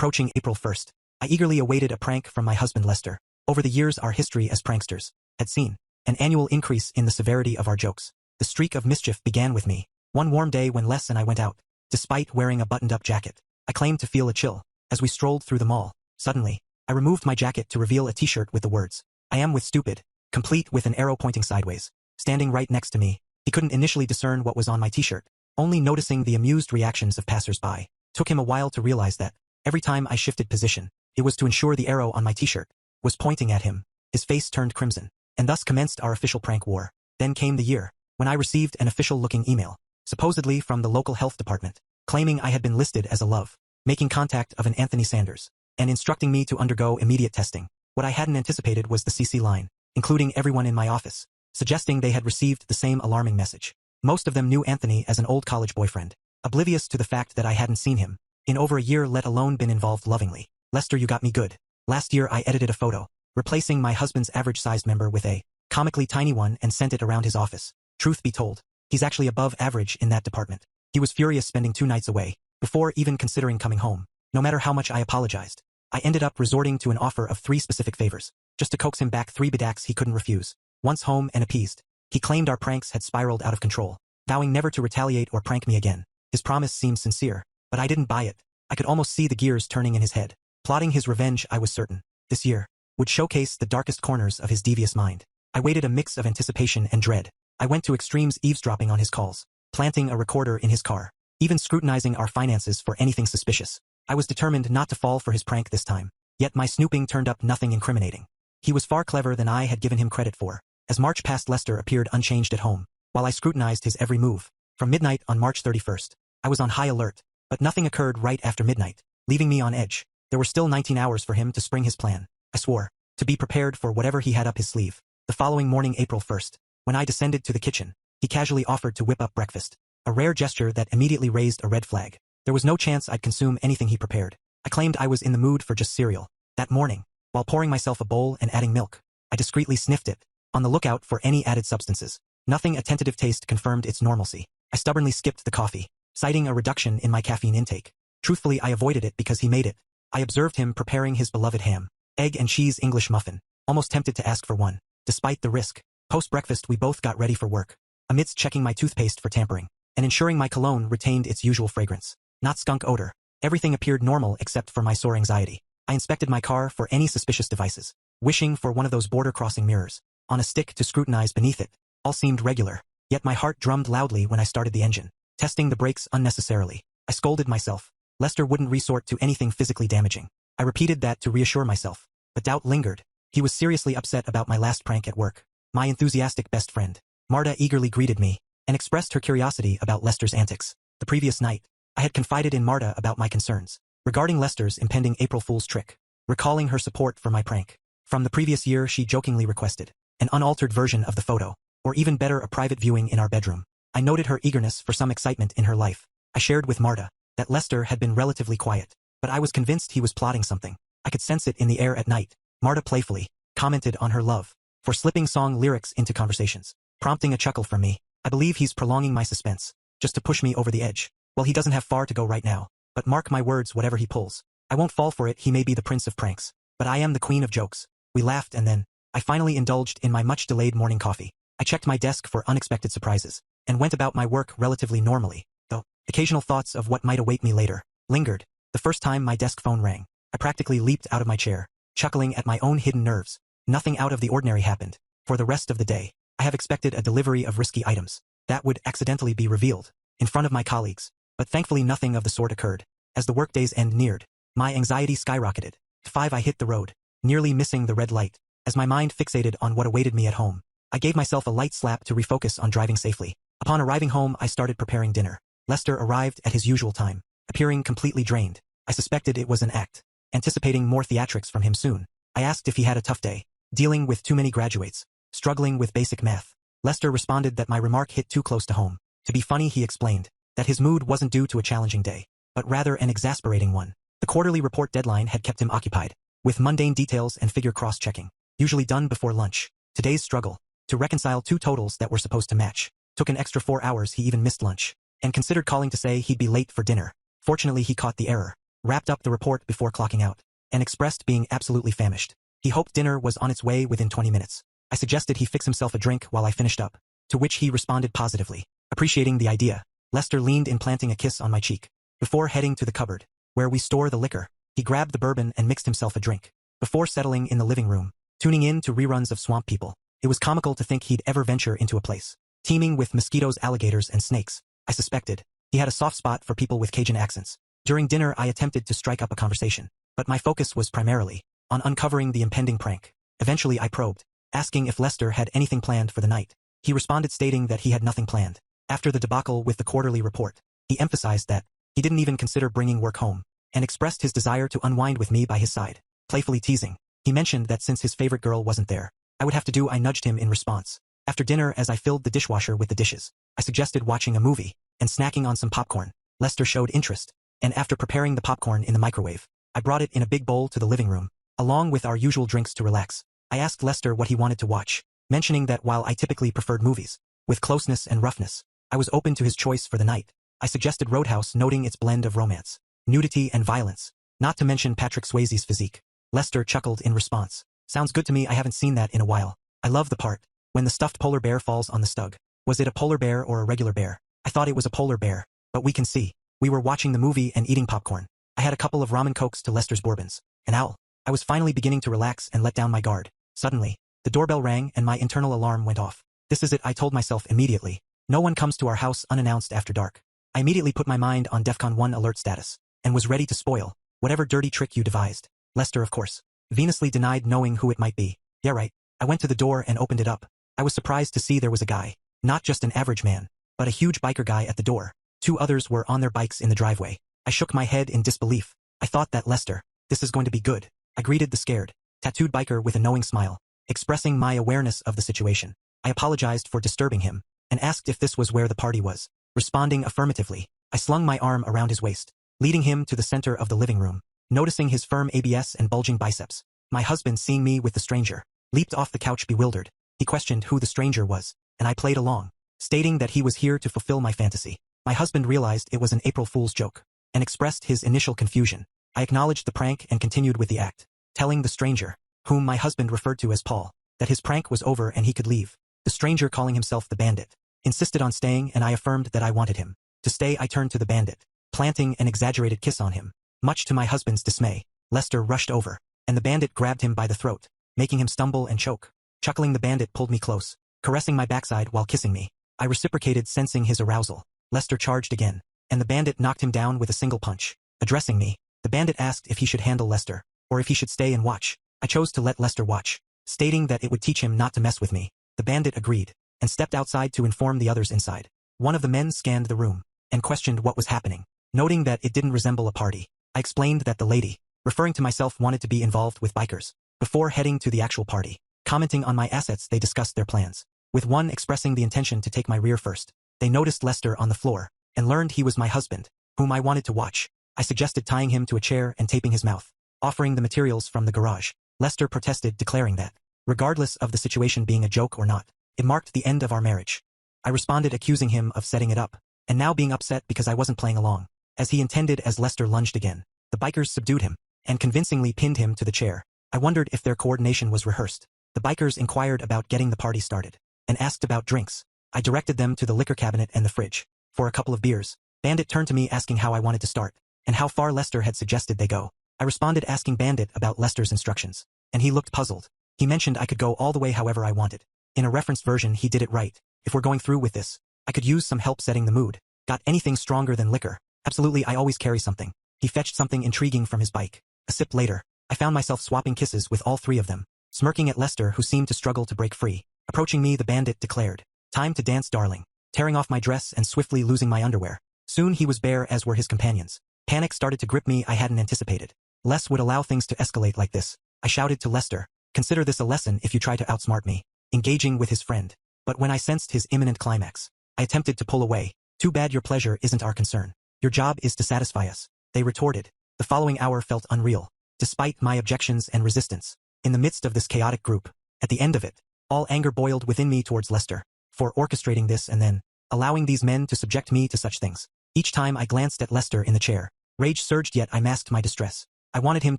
Approaching April 1st, I eagerly awaited a prank from my husband Lester. Over the years our history as pranksters had seen an annual increase in the severity of our jokes. The streak of mischief began with me. One warm day when Les and I went out, despite wearing a buttoned-up jacket, I claimed to feel a chill. As we strolled through the mall, suddenly, I removed my jacket to reveal a t-shirt with the words, "I am with stupid," complete with an arrow pointing sideways. Standing right next to me, he couldn't initially discern what was on my t-shirt, only noticing the amused reactions of passers-by. Took him a while to realize that, every time I shifted position, it was to ensure the arrow on my t-shirt was pointing at him. His face turned crimson, and thus commenced our official prank war. Then came the year, when I received an official-looking email, supposedly from the local health department, claiming I had been listed as a love-making contact of an Anthony Sanders, and instructing me to undergo immediate testing. What I hadn't anticipated was the CC line, including everyone in my office, suggesting they had received the same alarming message. Most of them knew Anthony as an old college boyfriend, oblivious to the fact that I hadn't seen him in over a year, let alone been involved lovingly. "Lester, you got me good. Last year I edited a photo, replacing my husband's average-sized member with a comically tiny one and sent it around his office. Truth be told, he's actually above average in that department. He was furious spending 2 nights away, before even considering coming home. No matter how much I apologized, I ended up resorting to an offer of 3 specific favors, just to coax him back 3 bidaks he couldn't refuse. Once home and appeased, he claimed our pranks had spiraled out of control, vowing never to retaliate or prank me again. His promise seemed sincere, but I didn't buy it. I could almost see the gears turning in his head. Plotting his revenge, I was certain, this year, would showcase the darkest corners of his devious mind. I waited a mix of anticipation and dread. I went to extremes, eavesdropping on his calls, planting a recorder in his car, even scrutinizing our finances for anything suspicious. I was determined not to fall for his prank this time, yet my snooping turned up nothing incriminating. He was far cleverer than I had given him credit for. As March passed, Lester appeared unchanged at home, while I scrutinized his every move. From midnight on March 31st, I was on high alert, but nothing occurred right after midnight, leaving me on edge. There were still 19 hours for him to spring his plan. I swore to be prepared for whatever he had up his sleeve. The following morning, April 1st, when I descended to the kitchen, he casually offered to whip up breakfast, a rare gesture that immediately raised a red flag. There was no chance I'd consume anything he prepared. I claimed I was in the mood for just cereal. That morning, while pouring myself a bowl and adding milk, I discreetly sniffed it, on the lookout for any added substances. Nothing. A tentative taste confirmed its normalcy. I stubbornly skipped the coffee, citing a reduction in my caffeine intake. Truthfully, I avoided it because he made it. I observed him preparing his beloved ham, egg and cheese English muffin, almost tempted to ask for one, despite the risk. Post-breakfast we both got ready for work, amidst checking my toothpaste for tampering, and ensuring my cologne retained its usual fragrance. Not skunk odor. Everything appeared normal except for my sore anxiety. I inspected my car for any suspicious devices, wishing for one of those border-crossing mirrors, on a stick to scrutinize beneath it. All seemed regular, yet my heart drummed loudly when I started the engine, testing the brakes unnecessarily. I scolded myself. Lester wouldn't resort to anything physically damaging. I repeated that to reassure myself, but doubt lingered. He was seriously upset about my last prank at work. My enthusiastic best friend, Marta, eagerly greeted me, and expressed her curiosity about Lester's antics. The previous night, I had confided in Marta about my concerns regarding Lester's impending April Fool's trick, recalling her support for my prank. From the previous year, she jokingly requested an unaltered version of the photo, or even better, a private viewing in our bedroom. I noted her eagerness for some excitement in her life. I shared with Marta that Lester had been relatively quiet, but I was convinced he was plotting something. I could sense it in the air at night. Marta playfully commented on her love for slipping song lyrics into conversations, prompting a chuckle from me. I believe he's prolonging my suspense, just to push me over the edge. Well, he doesn't have far to go right now, but mark my words, whatever he pulls, I won't fall for it. He may be the prince of pranks, but I am the queen of jokes. We laughed, and then I finally indulged in my much-delayed morning coffee. I checked my desk for unexpected surprises, and went about my work relatively normally, though occasional thoughts of what might await me later lingered. The first time my desk phone rang, I practically leaped out of my chair, chuckling at my own hidden nerves. Nothing out of the ordinary happened. For the rest of the day, I have expected a delivery of risky items that would accidentally be revealed in front of my colleagues, but thankfully nothing of the sort occurred. As the workday's end neared, my anxiety skyrocketed. At 5 I hit the road, nearly missing the red light. As my mind fixated on what awaited me at home, I gave myself a light slap to refocus on driving safely. Upon arriving home, I started preparing dinner. Lester arrived at his usual time, appearing completely drained. I suspected it was an act, anticipating more theatrics from him soon. I asked if he had a tough day, dealing with too many graduates, struggling with basic math. Lester responded that my remark hit too close to home. To be funny, he explained that his mood wasn't due to a challenging day, but rather an exasperating one. The quarterly report deadline had kept him occupied with mundane details and figure cross-checking, usually done before lunch. Today's struggle to reconcile 2 totals that were supposed to match took an extra 4 hours. He even missed lunch and considered calling to say he'd be late for dinner. Fortunately, he caught the error. wrapped up the report before clocking out, and expressed being absolutely famished. He hoped dinner was on its way within 20 minutes. I suggested he fix himself a drink while I finished up, to which he responded positively. Appreciating the idea, Lester leaned in, planting a kiss on my cheek. Before heading to the cupboard, where we store the liquor, he grabbed the bourbon and mixed himself a drink. Before settling in the living room, tuning in to reruns of Swamp People, it was comical to think he'd ever venture into a place teeming with mosquitoes, alligators, and snakes. I suspected he had a soft spot for people with Cajun accents. During dinner, I attempted to strike up a conversation, but my focus was primarily on uncovering the impending prank. Eventually, I probed, asking if Lester had anything planned for the night. He responded stating that he had nothing planned. After the debacle with the quarterly report, he emphasized that he didn't even consider bringing work home, and expressed his desire to unwind with me by his side. Playfully teasing, he mentioned that since his favorite girl wasn't there, I would have to do. I nudged him in response. After dinner, as I filled the dishwasher with the dishes, I suggested watching a movie and snacking on some popcorn. Lester showed interest, and after preparing the popcorn in the microwave, I brought it in a big bowl to the living room, along with our usual drinks to relax. I asked Lester what he wanted to watch, mentioning that while I typically preferred movies with closeness and roughness, I was open to his choice for the night. I suggested Roadhouse, noting its blend of romance, nudity, and violence, not to mention Patrick Swayze's physique. Lester chuckled in response. Sounds good to me. I haven't seen that in a while. I love the part when the stuffed polar bear falls on the stug. Was it a polar bear or a regular bear? I thought it was a polar bear, but we can see. We were watching the movie and eating popcorn. I had a couple of ramen cokes to Lester's bourbons. An owl. I was finally beginning to relax and let down my guard. Suddenly, the doorbell rang and my internal alarm went off. This is it, I told myself immediately. No one comes to our house unannounced after dark. I immediately put my mind on DEFCON 1 alert status, and was ready to spoil whatever dirty trick you devised. Lester, of course, venously denied knowing who it might be. Yeah, right. I went to the door and opened it up. I was surprised to see there was a guy, not just an average man, but a huge biker guy at the door. Two others were on their bikes in the driveway. I shook my head in disbelief. I thought that Lester, this is going to be good. I greeted the scared, tattooed biker with a knowing smile, expressing my awareness of the situation. I apologized for disturbing him, and asked if this was where the party was. Responding affirmatively, I slung my arm around his waist, leading him to the center of the living room. Noticing his firm abs and bulging biceps, my husband, seeing me with the stranger, leaped off the couch bewildered. He questioned who the stranger was, and I played along, stating that he was here to fulfill my fantasy. My husband realized it was an April Fool's joke, and expressed his initial confusion. I acknowledged the prank and continued with the act, telling the stranger, whom my husband referred to as Paul, that his prank was over and he could leave. The stranger, calling himself the Bandit, insisted on staying, and I affirmed that I wanted him to stay. I turned to the Bandit, planting an exaggerated kiss on him. Much to my husband's dismay, Lester rushed over, and the Bandit grabbed him by the throat, making him stumble and choke. Chuckling, the Bandit pulled me close, caressing my backside while kissing me. I reciprocated, sensing his arousal. Lester charged again, and the Bandit knocked him down with a single punch. Addressing me, the Bandit asked if he should handle Lester, or if he should stay and watch. I chose to let Lester watch, stating that it would teach him not to mess with me. The Bandit agreed, and stepped outside to inform the others inside. One of the men scanned the room, and questioned what was happening, noting that it didn't resemble a party. I explained that the lady, referring to myself, wanted to be involved with bikers, before heading to the actual party. Commenting on my assets, they discussed their plans, with one expressing the intention to take my rear first. They noticed Lester on the floor, and learned he was my husband, whom I wanted to watch. I suggested tying him to a chair and taping his mouth, offering the materials from the garage. Lester protested, declaring that, regardless of the situation being a joke or not, it marked the end of our marriage. I responded, accusing him of setting it up, and now being upset because I wasn't playing along, as he intended. As Lester lunged again, the bikers subdued him, and convincingly pinned him to the chair. I wondered if their coordination was rehearsed. The bikers inquired about getting the party started, and asked about drinks. I directed them to the liquor cabinet and the fridge, for a couple of beers. Bandit turned to me, asking how I wanted to start, and how far Lester had suggested they go. I responded, asking Bandit about Lester's instructions, and he looked puzzled. He mentioned I could go all the way however I wanted. In a referenced version, he did it right. If we're going through with this, I could use some help setting the mood. Got anything stronger than liquor? Absolutely, I always carry something. He fetched something intriguing from his bike. A sip later, I found myself swapping kisses with all three of them, smirking at Lester, who seemed to struggle to break free. Approaching me, the Bandit declared, "Time to dance, darling," tearing off my dress and swiftly losing my underwear. Soon he was bare, as were his companions. Panic started to grip me. I hadn't anticipated Les would allow things to escalate like this. I shouted to Lester, "Consider this a lesson if you try to outsmart me," engaging with his friend. But when I sensed his imminent climax, I attempted to pull away. "Too bad your pleasure isn't our concern. Your job is to satisfy us," they retorted. The following hour felt unreal, despite my objections and resistance. In the midst of this chaotic group, at the end of it, all anger boiled within me towards Lester, for orchestrating this and then allowing these men to subject me to such things. Each time I glanced at Lester in the chair, Rage surged, yet I masked my distress. I wanted him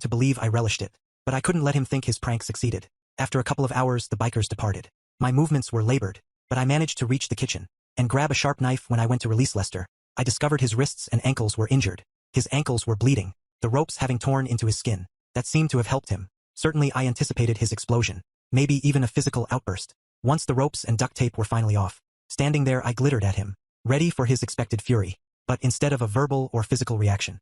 to believe I relished it, but I couldn't let him think his prank succeeded. After a couple of hours, the bikers departed. My movements were labored, but I managed to reach the kitchen and grab a sharp knife. When I went to release Lester, I discovered his wrists and ankles were injured. His ankles were bleeding, the ropes having torn into his skin. That seemed to have helped him. Certainly I anticipated his explosion, maybe even a physical outburst. Once the ropes and duct tape were finally off, standing there I glittered at him, ready for his expected fury. But instead of a verbal or physical reaction,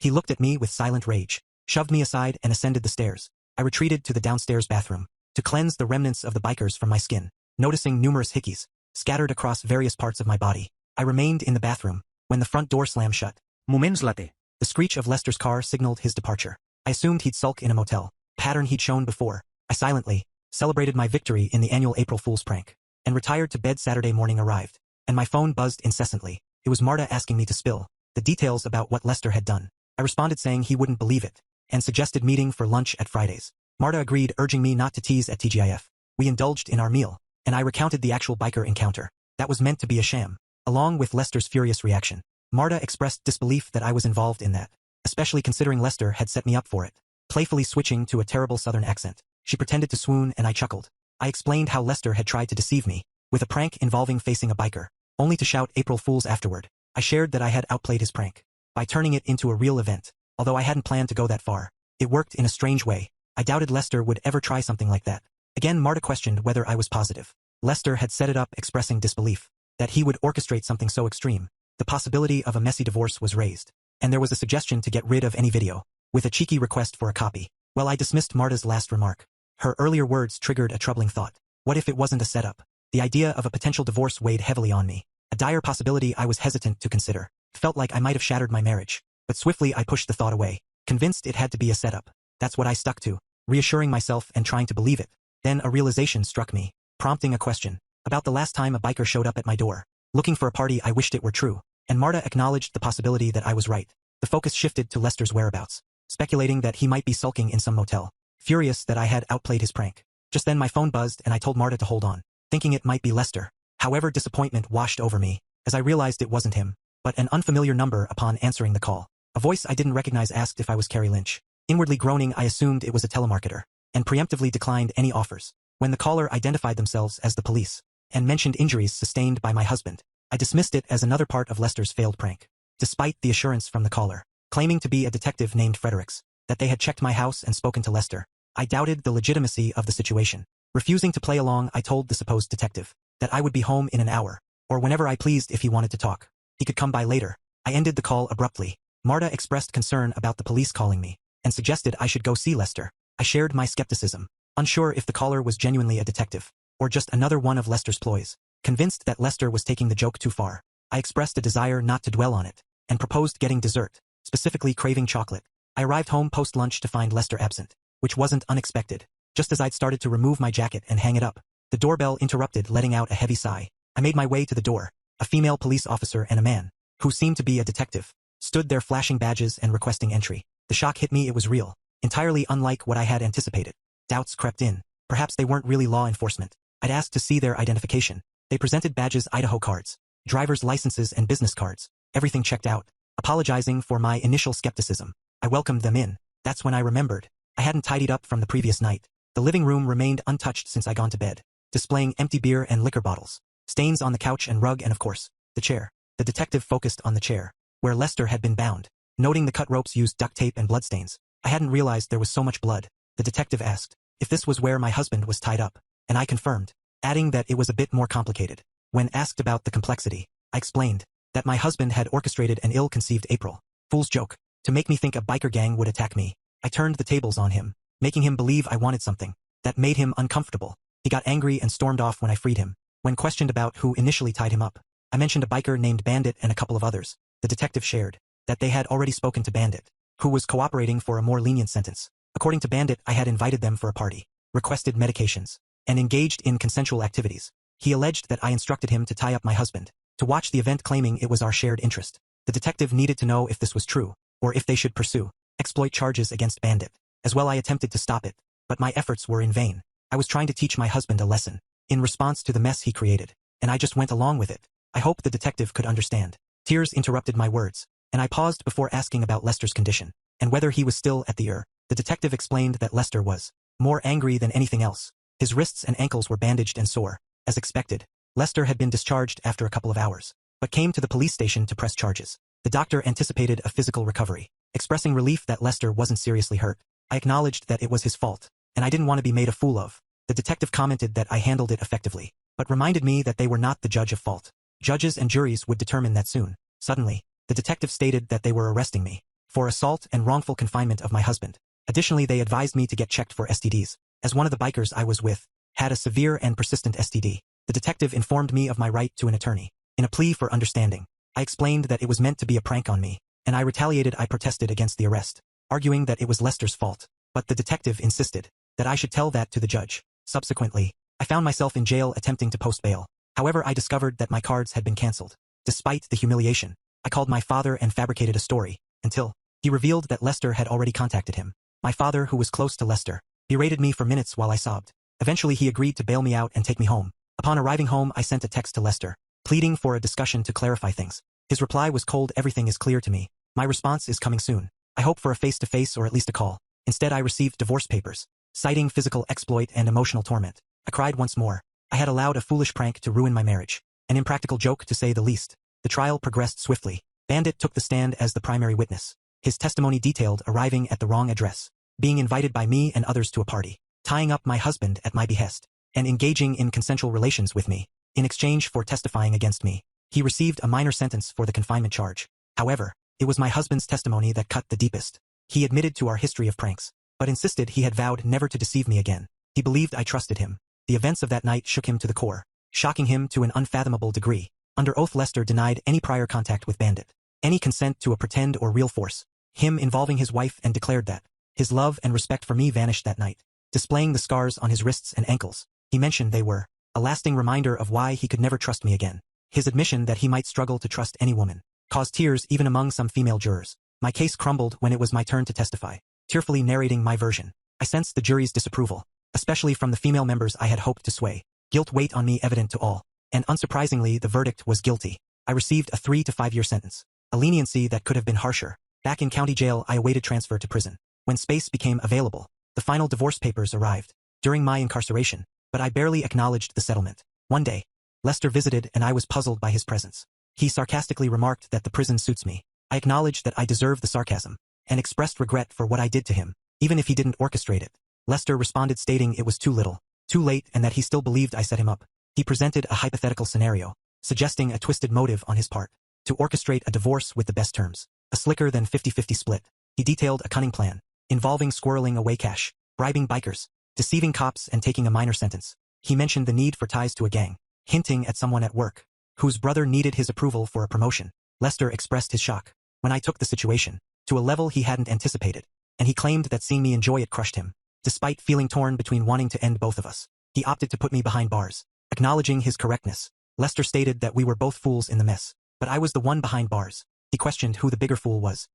he looked at me with silent rage, shoved me aside and ascended the stairs. I retreated to the downstairs bathroom to cleanse the remnants of the bikers from my skin. Noticing numerous hickeys scattered across various parts of my body, I remained in the bathroom when the front door slammed shut. Moments later. The screech of Lester's car signaled his departure. I assumed he'd sulk in a motel, pattern he'd shown before. I silently celebrated my victory in the annual April Fool's prank and retired to bed. Saturday morning arrived, and my phone buzzed incessantly. It was Marta asking me to spill the details about what Lester had done. I responded saying he wouldn't believe it, and suggested meeting for lunch at Fridays. Marta agreed, urging me not to tease at TGIF. We indulged in our meal, and I recounted the actual biker encounter that was meant to be a sham, along with Lester's furious reaction. Marta expressed disbelief that I was involved in that, especially considering Lester had set me up for it. Playfully switching to a terrible southern accent, she pretended to swoon and I chuckled. I explained how Lester had tried to deceive me with a prank involving facing a biker, only to shout April Fools afterward. I shared that I had outplayed his prank by turning it into a real event, although I hadn't planned to go that far. It worked in a strange way. I doubted Lester would ever try something like that. Again, Marta questioned whether I was positive Lester had set it up, expressing disbelief that he would orchestrate something so extreme. The possibility of a messy divorce was raised, and there was a suggestion to get rid of any video, with a cheeky request for a copy. Well, I dismissed Marta's last remark. Her earlier words triggered a troubling thought. What if it wasn't a setup? The idea of a potential divorce weighed heavily on me. A dire possibility I was hesitant to consider. Felt like I might have shattered my marriage. But swiftly I pushed the thought away, convinced it had to be a setup. That's what I stuck to, reassuring myself and trying to believe it. Then a realization struck me, prompting a question. About the last time a biker showed up at my door, looking for a party. I wished it were true, and Marta acknowledged the possibility that I was right. The focus shifted to Lester's whereabouts, speculating that he might be sulking in some motel, furious that I had outplayed his prank. Just then my phone buzzed and I told Marta to hold on, thinking it might be Lester. However, disappointment washed over me as I realized it wasn't him, but an unfamiliar number. Upon answering the call, a voice I didn't recognize asked if I was Carrie Lynch. Inwardly groaning, I assumed it was a telemarketer and preemptively declined any offers. When the caller identified themselves as the police and mentioned injuries sustained by my husband, I dismissed it as another part of Lester's failed prank. Despite the assurance from the caller, claiming to be a detective named Fredericks, that they had checked my house and spoken to Lester, I doubted the legitimacy of the situation. Refusing to play along, I told the supposed detective that I would be home in an hour, or whenever I pleased. If he wanted to talk, he could come by later. I ended the call abruptly. Marta expressed concern about the police calling me and suggested I should go see Lester. I shared my skepticism, unsure if the caller was genuinely a detective or just another one of Lester's ploys. Convinced that Lester was taking the joke too far, I expressed a desire not to dwell on it and proposed getting dessert, specifically craving chocolate. I arrived home post-lunch to find Lester absent, which wasn't unexpected. Just as I'd started to remove my jacket and hang it up, the doorbell interrupted, letting out a heavy sigh. I made my way to the door. A female police officer and a man, who seemed to be a detective, stood there flashing badges and requesting entry. The shock hit me. It was real, entirely unlike what I had anticipated. Doubts crept in. Perhaps they weren't really law enforcement. I'd asked to see their identification. They presented badges, Idaho cards, driver's licenses and business cards. Everything checked out. Apologizing for my initial skepticism, I welcomed them in. That's when I remembered I hadn't tidied up from the previous night. The living room remained untouched since I'd gone to bed, displaying empty beer and liquor bottles, stains on the couch and rug, and of course, the chair. The detective focused on the chair, where Lester had been bound, noting the cut ropes used duct tape and bloodstains. I hadn't realized there was so much blood. The detective asked if this was where my husband was tied up, and I confirmed, adding that it was a bit more complicated. When asked about the complexity, I explained that my husband had orchestrated an ill-conceived April Fool's joke to make me think a biker gang would attack me. I turned the tables on him, making him believe I wanted something that made him uncomfortable. He got angry and stormed off when I freed him. When questioned about who initially tied him up, I mentioned a biker named Bandit and a couple of others. The detective shared that they had already spoken to Bandit, who was cooperating for a more lenient sentence. According to Bandit, I had invited them for a party, requested medications, and engaged in consensual activities. He alleged that I instructed him to tie up my husband, to watch the event, claiming it was our shared interest. The detective needed to know if this was true, or if they should pursue exploit charges against Bandit. As well, I attempted to stop it, but my efforts were in vain. I was trying to teach my husband a lesson in response to the mess he created, and I just went along with it. I hoped the detective could understand. Tears interrupted my words. and I paused before asking about Lester's condition, and whether he was still at the ER. The detective explained that Lester was more angry than anything else. His wrists and ankles were bandaged and sore. As expected, Lester had been discharged after a couple of hours, but came to the police station to press charges. The doctor anticipated a physical recovery. Expressing relief that Lester wasn't seriously hurt, I acknowledged that it was his fault, and I didn't want to be made a fool of. The detective commented that I handled it effectively, but reminded me that they were not the judge of fault. Judges and juries would determine that soon. Suddenly, the detective stated that they were arresting me for assault and wrongful confinement of my husband. Additionally, they advised me to get checked for STDs, as one of the bikers I was with had a severe and persistent STD. The detective informed me of my right to an attorney. In a plea for understanding, I explained that it was meant to be a prank on me, and I retaliated. I protested against the arrest, arguing that it was Lester's fault, but the detective insisted that I should tell that to the judge. Subsequently, I found myself in jail attempting to post bail. However, I discovered that my cards had been cancelled. Despite the humiliation, I called my father and fabricated a story, until he revealed that Lester had already contacted him. My father, who was close to Lester, berated me for minutes while I sobbed. Eventually, he agreed to bail me out and take me home. Upon arriving home, I sent a text to Lester, pleading for a discussion to clarify things. His reply was cold. Everything is clear to me. My response is coming soon. I hope for a face-to-face or at least a call. Instead, I received divorce papers, citing physical exploit and emotional torment. I cried once more. I had allowed a foolish prank to ruin my marriage. An impractical joke, to say the least. The trial progressed swiftly. Bandit took the stand as the primary witness. His testimony detailed arriving at the wrong address, being invited by me and others to a party, tying up my husband at my behest, and engaging in consensual relations with me. In exchange for testifying against me, he received a minor sentence for the confinement charge. However, it was my husband's testimony that cut the deepest. He admitted to our history of pranks, but insisted he had vowed never to deceive me again. He believed I trusted him. The events of that night shook him to the core, shocking him to an unfathomable degree. Under oath, Lester denied any prior contact with Bandit, any consent to a pretend or real force, him involving his wife, and declared that his love and respect for me vanished that night. Displaying the scars on his wrists and ankles, he mentioned they were a lasting reminder of why he could never trust me again. His admission that he might struggle to trust any woman caused tears even among some female jurors. My case crumbled when it was my turn to testify, tearfully narrating my version. I sensed the jury's disapproval, especially from the female members I had hoped to sway. Guilt weighed on me, evident to all, and unsurprisingly, the verdict was guilty. I received a 3 to 5 year sentence, a leniency that could have been harsher. Back in county jail, I awaited transfer to prison. When space became available, the final divorce papers arrived during my incarceration, but I barely acknowledged the settlement. One day, Lester visited and I was puzzled by his presence. He sarcastically remarked that the prison suits me. I acknowledged that I deserved the sarcasm, and expressed regret for what I did to him, even if he didn't orchestrate it. Lester responded stating it was too little, too late, and that he still believed I set him up. He presented a hypothetical scenario, suggesting a twisted motive on his part, to orchestrate a divorce with the best terms, a slicker than 50-50 split. He detailed a cunning plan, involving squirreling away cash, bribing bikers, deceiving cops, and taking a minor sentence. He mentioned the need for ties to a gang, hinting at someone at work, whose brother needed his approval for a promotion. Lester expressed his shock when I took the situation to a level he hadn't anticipated, and he claimed that seeing me enjoy it crushed him. Despite feeling torn between wanting to end both of us, he opted to put me behind bars. Acknowledging his correctness, Lester stated that we were both fools in the mess, but I was the one behind bars. He questioned who the bigger fool was,